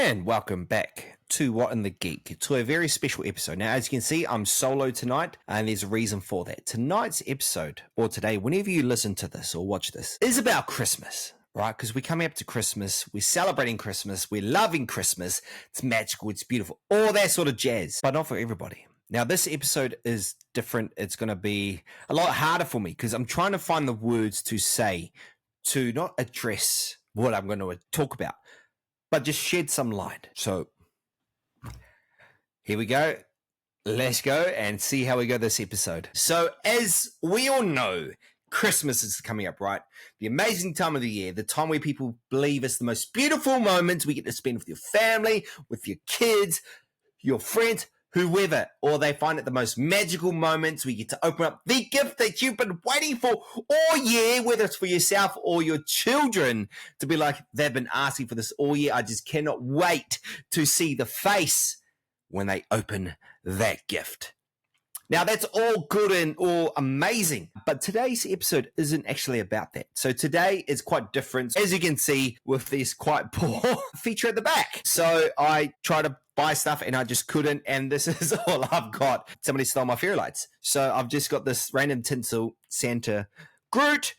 And welcome back to What in the Geek, to a very special episode. Now, as you can see, I'm solo tonight, and there's a reason for that. Tonight's episode, or today, whenever you listen to this or watch this, is about Christmas, right? Because we're coming up to Christmas, we're celebrating Christmas, we're loving Christmas, it's magical, it's beautiful, all that sort of jazz, but not for everybody. Now, this episode is different. It's going to be a lot harder for me because I'm trying to find the words to say to not address what I'm going to talk about, but just shed some light. So here we go. Let's go and see how we go this episode. So as we all know, Christmas is coming up, right? The amazing time of the year, the time where people believe it's the most beautiful moments we get to spend with your family, with your kids, your friends, whoever, or they find it the most magical moments we get to open up the gift that you've been waiting for all year, whether it's for yourself or your children, to be like, they've been asking for this all year. I just cannot wait to see the face when they open that gift. Now, that's all good and all amazing, but today's episode isn't actually about that. So today is quite different, as you can see, with this quite poor feature at the back. So I try to buy stuff and I just couldn't, and this is all I've got. Somebody stole my fairy lights. So I've just got this random tinsel Santa, Groot,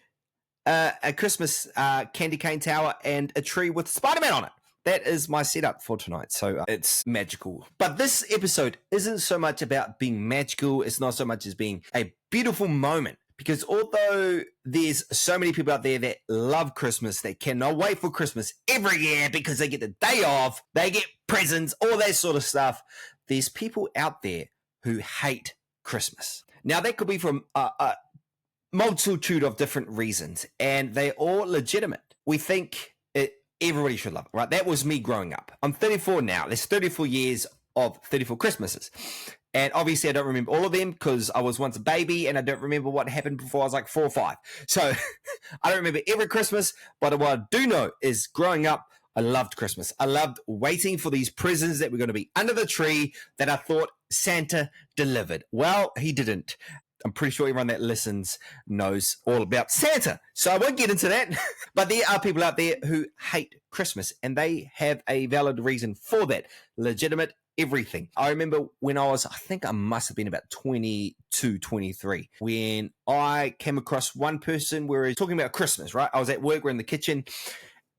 a Christmas candy cane tower, and a tree with Spider-Man on it. That is my setup for tonight, so it's magical. But this episode isn't so much about being magical, it's not so much as being a beautiful moment. Because although there's so many people out there that love Christmas, they cannot wait for Christmas every year because they get the day off, they get presents, all that sort of stuff, there's people out there who hate Christmas. Now, that could be from a multitude of different reasons, and they're all legitimate. We think everybody should love it, right? That was me growing up. I'm 34 now. There's 34 years of 34 Christmases. And obviously I don't remember all of them because I was once a baby and I don't remember what happened before I was like 4 or 5. So I don't remember every Christmas, but what I do know is growing up, I loved Christmas. I loved waiting for these presents that were going to be under the tree that I thought Santa delivered. Well, he didn't. I'm pretty sure everyone that listens knows all about Santa. So I won't get into that. But there are people out there who hate Christmas, and they have a valid reason for that. Legitimate everything. I remember when I think I must have been about 22, 23, when I came across one person where he was talking about Christmas, right? I was at work, we're in the kitchen,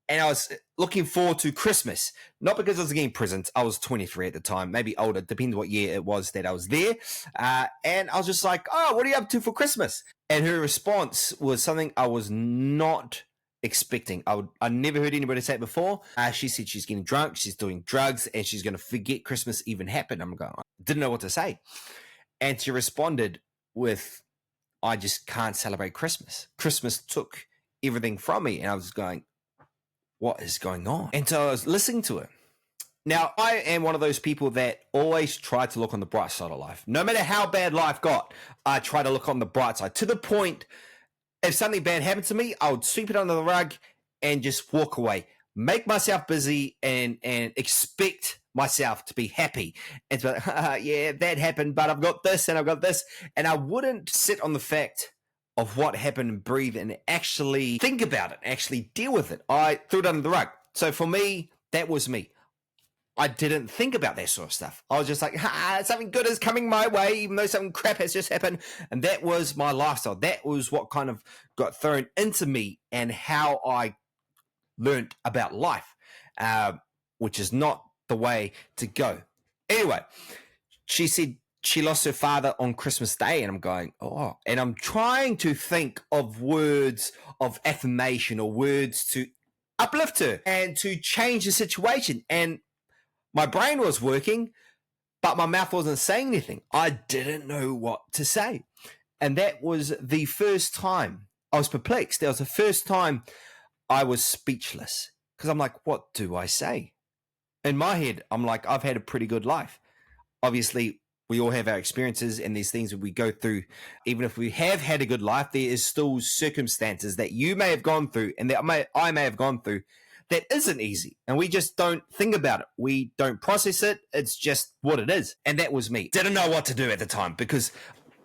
and I was looking forward to Christmas. Not because I was getting presents. I was 23 at the time, maybe older, depends what year it was that I was there. And I was just like, oh, what are you up to for Christmas? And her response was something I was not expecting. I never heard anybody say it before. She said she's getting drunk, she's doing drugs, and she's going to forget Christmas even happened. I'm going, I didn't know what to say. And she responded with, I just can't celebrate Christmas. Christmas took everything from me. And I was going, what is going on? And so I was listening to it. Now, I am one of those people that always try to look on the bright side of life. No matter how bad life got, I try to look on the bright side. To the point, if something bad happened to me, I would sweep it under the rug and just walk away. Make myself busy and expect myself to be happy. And to be like, yeah, that happened, but I've got this and I've got this. And I wouldn't sit on the fact of what happened and breathe and actually think about it, actually deal with it. I threw it under the rug. So for me, that was me. I didn't think about that sort of stuff. I was just like, something good is coming my way, even though something crap has just happened. And that was my lifestyle. That was what kind of got thrown into me and how I learned about life, which is not the way to go. Anyway, she said she lost her father on Christmas Day, and I'm going, oh. And I'm trying to think of words of affirmation or words to uplift her and to change the situation. And my brain was working, but my mouth wasn't saying anything. I didn't know what to say. And that was the first time I was perplexed. That was the first time I was speechless because I'm like, what do I say? In my head, I'm like, I've had a pretty good life. Obviously, we all have our experiences and these things that we go through. Even if we have had a good life, there is still circumstances that you may have gone through and that I may have gone through that isn't easy. And we just don't think about it. We don't process it. It's just what it is. And that was me. Didn't know what to do at the time because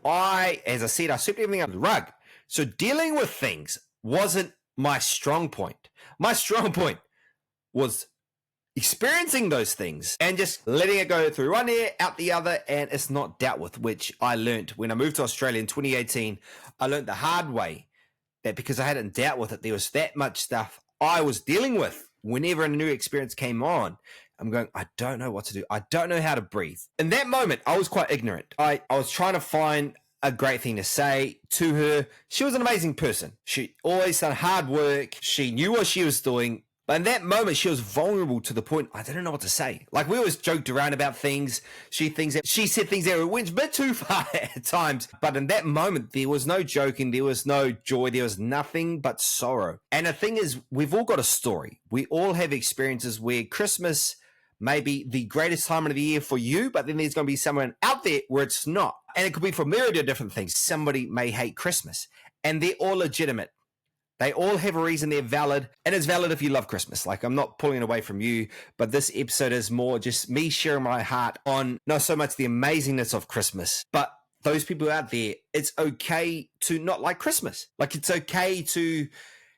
as I said, I swept everything under the rug. So dealing with things wasn't my strong point. My strong point was experiencing those things and just letting it go through one ear, out the other, and it's not dealt with, which I learned when I moved to Australia in 2018. I learned the hard way that because I hadn't dealt with it, there was that much stuff I was dealing with whenever a new experience came on. I'm going, I don't know what to do. I don't know how to breathe. In that moment, I was quite ignorant. I was trying to find a great thing to say to her. She was an amazing person. She always done hard work. She knew what she was doing. But in that moment, she was vulnerable to the point I didn't know what to say. Like, we always joked around about things. She said things that went a bit too far at times. But in that moment, there was no joking. There was no joy. There was nothing but sorrow. And the thing is, we've all got a story. We all have experiences where Christmas may be the greatest time of the year for you, but then there's going to be someone out there where it's not. And it could be for a myriad of different things. Somebody may hate Christmas, and they're all legitimate. They all have a reason, they're valid, and it's valid if you love Christmas. Like, I'm not pulling it away from you, but this episode is more just me sharing my heart on not so much the amazingness of Christmas, but those people out there, it's okay to not like Christmas. Like, it's okay to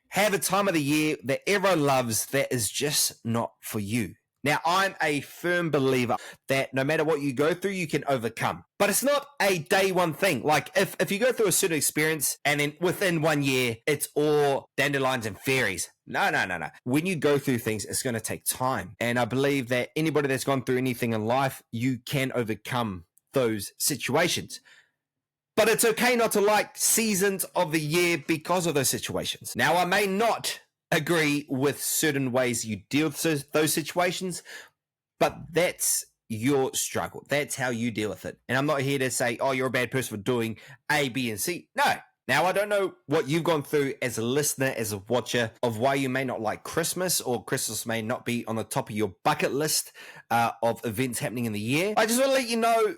have a time of the year that everyone loves that is just not for you. Now, I'm a firm believer that no matter what you go through, you can overcome. But it's not a day one thing. Like, if you go through a certain experience and then within 1 year, it's all dandelions and fairies. No. When you go through things, it's going to take time. And I believe that anybody that's gone through anything in life, you can overcome those situations. But it's okay not to like seasons of the year because of those situations. Now, I may not agree with certain ways you deal with those situations, but that's your struggle. That's how you deal with it. And I'm not here to say, oh, you're a bad person for doing A, B, and C. No. Now, I don't know what you've gone through as a listener, as a watcher, of why you may not like Christmas, or Christmas may not be on the top of your bucket list of events happening in the year. I just want to let you know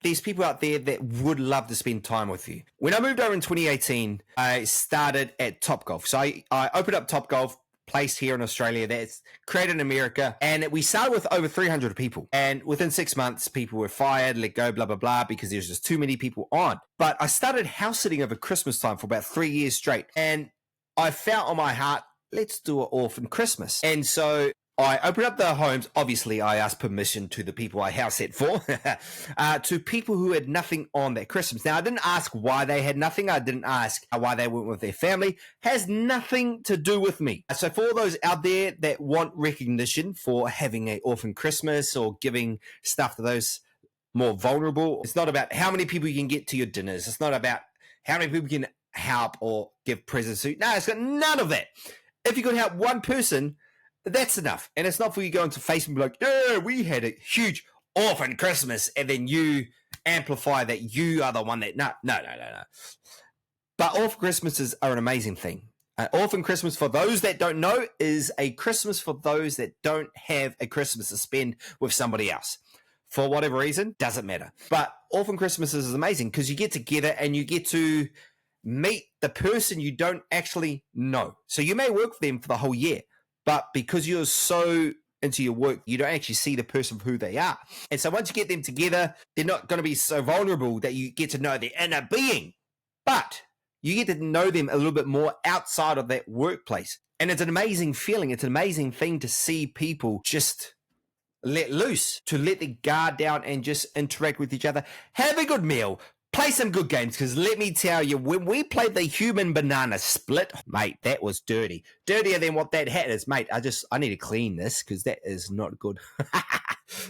there's people out there that would love to spend time with you. When I moved over in 2018, I started at Topgolf. So I opened up Topgolf, place here in Australia that's created in America. And we started with over 300 people. And within 6 months, people were fired, let go, blah, blah, blah, because there's just too many people on. But I started house sitting over Christmas time for about 3 years straight. And I felt on my heart, let's do an orphan Christmas. And so I opened up the homes. Obviously, I asked permission to the people I house sat for, to people who had nothing on that Christmas. Now, I didn't ask why they had nothing. I didn't ask why they went with their family. Has nothing to do with me. So for all those out there that want recognition for having an orphan Christmas or giving stuff to those more vulnerable, it's not about how many people you can get to your dinners. It's not about how many people you can help or give presents to. No, it's got none of that. If you could help one person, that's enough. And it's not for you going to Facebook and be like, yeah, we had a huge orphan Christmas, and then you amplify that you are the one that, no. But orphan Christmases are an amazing thing. Orphan Christmas, for those that don't know, is a Christmas for those that don't have a Christmas to spend with somebody else. For whatever reason, doesn't matter. But orphan Christmases is amazing because you get together and you get to meet the person you don't actually know. So you may work with them for the whole year, but because you're so into your work, you don't actually see the person for who they are. And so once you get them together, they're not going to be so vulnerable that you get to know their inner being. But you get to know them a little bit more outside of that workplace. And it's an amazing feeling. It's an amazing thing to see people just let loose, to let their guard down and just interact with each other. Have a good meal. Play some good games, because let me tell you, when we played the human banana split, mate, that was dirty. Dirtier than what that hat is, mate. I need to clean this because that is not good.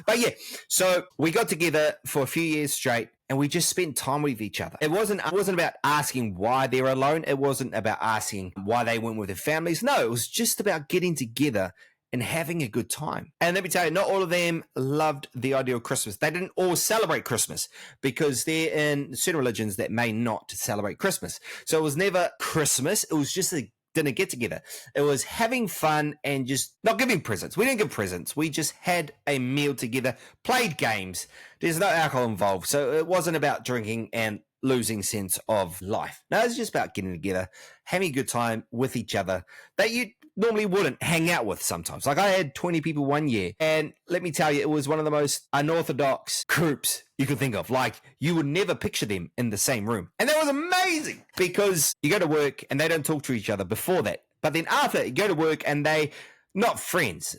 But yeah, so we got together for a few years straight and we just spent time with each other. It wasn't about asking why they're alone. It wasn't about asking why they went with their families. No, it was just about getting together and having a good time. And let me tell you, not all of them loved the idea of Christmas. They didn't all celebrate Christmas because they're in certain religions that may not celebrate Christmas. So it was never Christmas. It was just a dinner get together. It was having fun and just not giving presents. We didn't give presents. We just had a meal together, played games. There's no alcohol involved. So it wasn't about drinking and losing sense of life. No, it's just about getting together, having a good time with each other that you normally wouldn't hang out with sometimes. Like, I had 20 people 1 year, and let me tell you, it was one of the most unorthodox groups you could think of. Like, you would never picture them in the same room. And that was amazing because you go to work and they don't talk to each other before that. But then after, you go to work and they, not friends,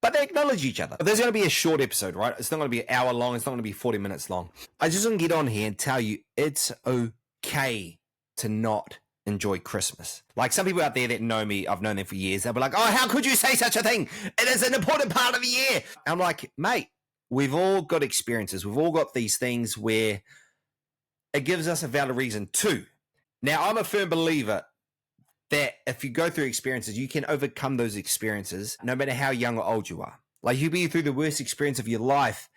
but they acknowledge each other. There's going to be a short episode, right? It's not going to be an hour long. It's not going to be 40 minutes long. I just want to get on here and tell you it's okay to not enjoy Christmas. Like some people out there that know me, I've known them for years. They'll be like, oh, how could you say such a thing? It is an important part of the year. I'm like, mate, we've all got experiences. We've all got these things where it gives us a valid reason to. Now, I'm a firm believer that if you go through experiences, you can overcome those experiences no matter how young or old you are. Like you be through the worst experience of your life,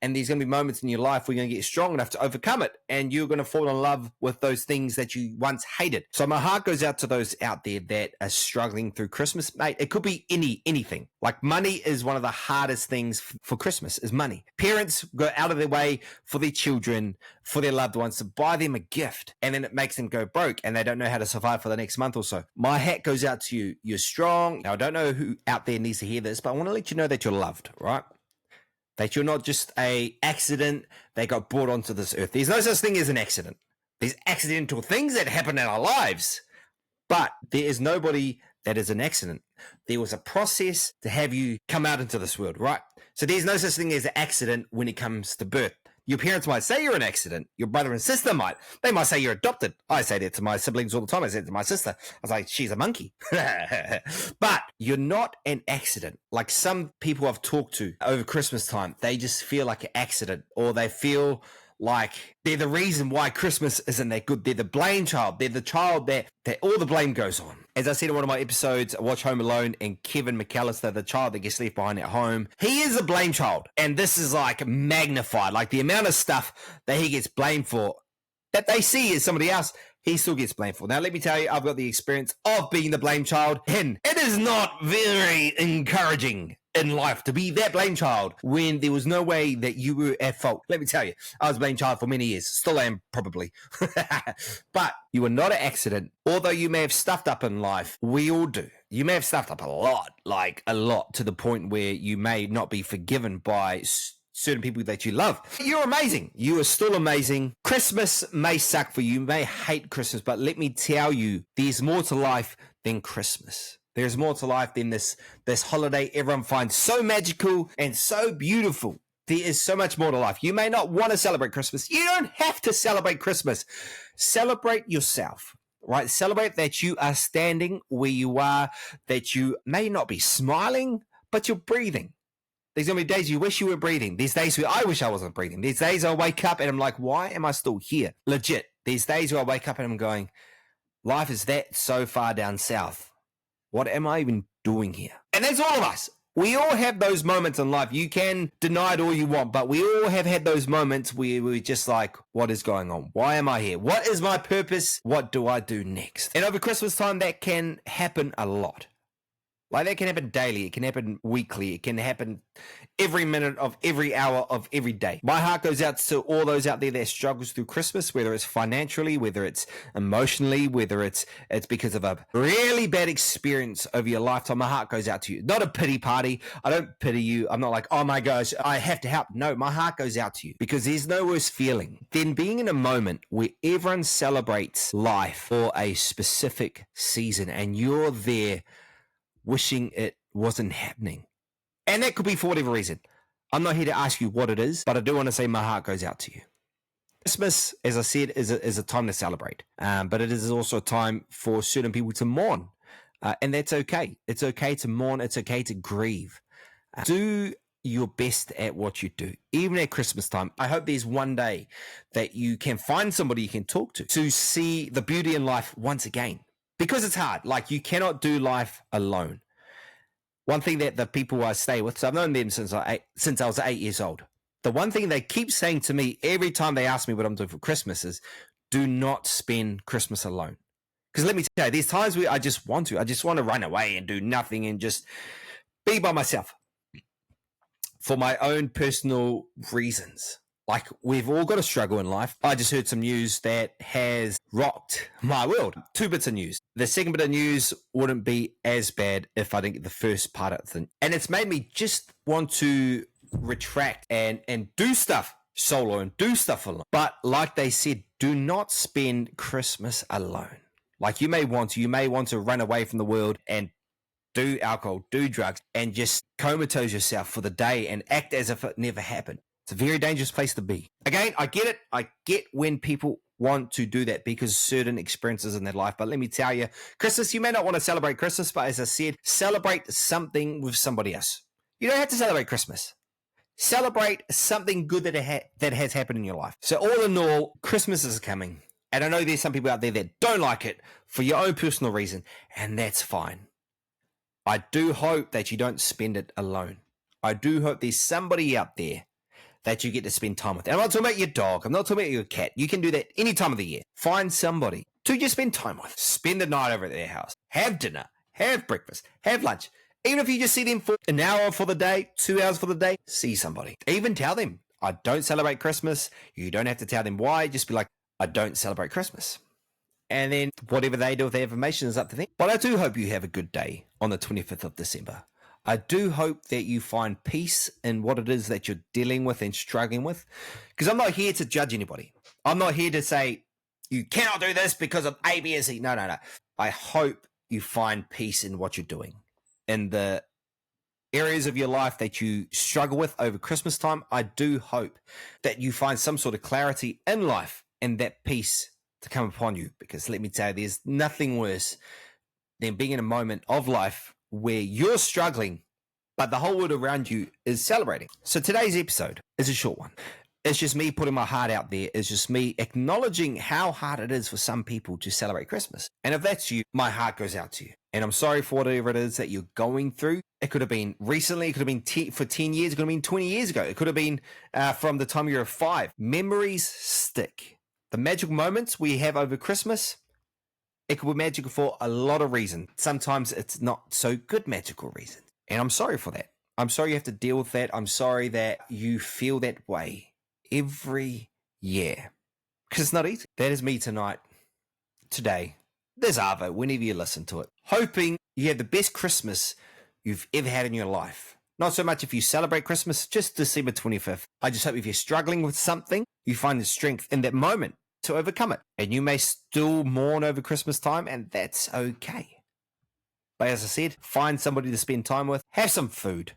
and there's going to be moments in your life where you're going to get strong enough to overcome it, and you're going to fall in love with those things that you once hated. So my heart goes out to those out there that are struggling through Christmas. Mate, it could be anything. Like money is one of the hardest things for Christmas, is money. Parents go out of their way for their children, for their loved ones, to buy them a gift, and then it makes them go broke, and they don't know how to survive for the next month or so. My hat goes out to you. You're strong. Now, I don't know who out there needs to hear this, but I want to let you know that you're loved, right? That you're not just a accident that got brought onto this earth. There's no such thing as an accident. There's accidental things that happen in our lives, but there is nobody that is an accident. There was a process to have you come out into this world, right? So there's no such thing as an accident when it comes to birth. Your parents might say you're an accident. Your brother and sister might. They might say you're adopted. I say that to my siblings all the time. I said to my sister, I was like, she's a monkey. But you're not an accident. Like some people I've talked to over Christmas time, they just feel like an accident, or they feel like they're the reason why Christmas isn't that good. They're the blame child. They're the child that all the blame goes on. As I said in one of my episodes, I watch Home Alone, and Kevin McAllister, the child that gets left behind at home, he is a blame child. And this is like magnified. Like the amount of stuff that he gets blamed for that they see as somebody else, he still gets blamed for. Now, let me tell you, I've got the experience of being the blame child, and it is not very encouraging in life to be that blame child when there was no way that you were at fault. Let me tell you, I was blame child for many years. Still am, probably. But you were not an accident. Although you may have stuffed up in life, we all do. You may have stuffed up a lot, like a lot, to the point where you may not be forgiven by certain people that you love. You're amazing. You are still amazing. Christmas may suck for you. You may hate Christmas, but let me tell you, there's more to life than Christmas. There's more to life than this holiday everyone finds so magical and so beautiful. There is so much more to life. You may not want to celebrate Christmas. You don't have to celebrate Christmas. Celebrate yourself, right? Celebrate that you are standing where you are, that you may not be smiling, but you're breathing. There's going to be days you wish you were breathing. There's days where I wish I wasn't breathing. There's days I wake up and I'm like, why am I still here? Legit. There's days where I wake up and I'm going, life is that so far down south. What am I even doing here? And that's all of us. We all have those moments in life. You can deny it all you want, but we all have had those moments where we're just like, what is going on? Why am I here? What is my purpose? What do I do next? And over Christmas time, that can happen a lot. Like that can happen daily. It can happen weekly. It can happen every minute of every hour of every day. My heart goes out to all those out there that struggles through Christmas, whether it's financially, whether it's emotionally, whether it's because of a really bad experience over your lifetime. My heart goes out to you. Not a pity party. I don't pity you. I'm not like, oh my gosh, I have to help. No, my heart goes out to you because there's no worse feeling than being in a moment where everyone celebrates life for a specific season and you're there wishing it wasn't happening. And that could be for whatever reason. I'm not here to ask you what it is, but I do want to say my heart goes out to you. Christmas, as I said, is a time to celebrate, but it is also a time for certain people to mourn, and that's okay. It's okay to mourn. It's okay to grieve. Do your best at what you do, even at Christmas time. I hope there's one day that you can find somebody you can talk to see the beauty in life once again. Because it's hard. Like, you cannot do life alone. One thing that the people I stay with, so I've known them since I was 8 years old. The one thing they keep saying to me every time they ask me what I'm doing for Christmas is, do not spend Christmas alone. Because let me tell you, there's times where I just want to run away and do nothing and just be by myself for my own personal reasons. Like, we've all got a struggle in life. I just heard some news that has rocked my world. 2 bits of news. The second bit of news wouldn't be as bad if I didn't get the first part of it. And it's made me just want to retract and do stuff solo and do stuff alone. But like they said, do not spend Christmas alone. Like, you may want to run away from the world and do alcohol, do drugs, and just comatose yourself for the day and act as if it never happened. It's a very dangerous place to be. Again, I get it. I get when people want to do that because certain experiences in their life. But let me tell you, Christmas, you may not want to celebrate Christmas, but as I said, celebrate something with somebody else. You don't have to celebrate Christmas. Celebrate something good that has happened in your life. So all in all, Christmas is coming. And I know there's some people out there that don't like it for your own personal reason, and that's fine. I do hope that you don't spend it alone. I do hope there's somebody out there that you get to spend time with. And I'm not talking about your dog. I'm not talking about your cat. You can do that any time of the year. Find somebody to just spend time with. Spend the night over at their house. Have dinner. Have breakfast. Have lunch. Even if you just see them for an hour for the day, 2 hours for the day, see somebody. Even tell them, I don't celebrate Christmas. You don't have to tell them why. Just be like, I don't celebrate Christmas. And then whatever they do with their information is up to them. But I do hope you have a good day on the 25th of December. I do hope that you find peace in what it is that you're dealing with and struggling with. Because I'm not here to judge anybody. I'm not here to say, you cannot do this because of A, B, and C. No. I hope you find peace in what you're doing. In the areas of your life that you struggle with over Christmas time, I do hope that you find some sort of clarity in life and that peace to come upon you. Because let me tell you, there's nothing worse than being in a moment of life where you're struggling, but the whole world around you is celebrating. So today's episode is a short one. It's just me putting my heart out there. It's just me acknowledging how hard it is for some people to celebrate Christmas. And if that's you, my heart goes out to you. And I'm sorry for whatever it is that you're going through. It could have been recently. It could have been for 10 years. It could have been 20 years ago. It could have been from the time you were 5. Memories stick. The magical moments we have over Christmas, it could be magical for a lot of reasons. Sometimes it's not so good magical reasons. And I'm sorry for that. I'm sorry you have to deal with that. I'm sorry that you feel that way every year. Because it's not easy. That is me tonight. Today. There's Arvo, whenever you listen to it. Hoping you have the best Christmas you've ever had in your life. Not so much if you celebrate Christmas, just December 25th. I just hope if you're struggling with something, you find the strength in that moment to overcome it. And you may still mourn over Christmas time, and that's okay. But as I said, find somebody to spend time with. Have some food.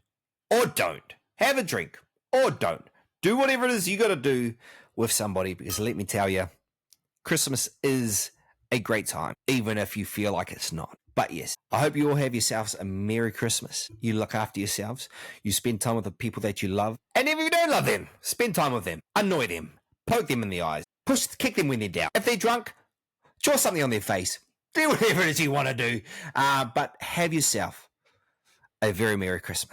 Or don't. Have a drink. Or don't. Do whatever it is you got to do with somebody, because let me tell you, Christmas is a great time, even if you feel like it's not. But yes, I hope you all have yourselves a Merry Christmas. You look after yourselves. You spend time with the people that you love. And if you don't love them, spend time with them. Annoy them. Poke them in the eyes. Kick them when they're down. If they're drunk, draw something on their face. Do whatever it is you want to do. But have yourself a very Merry Christmas.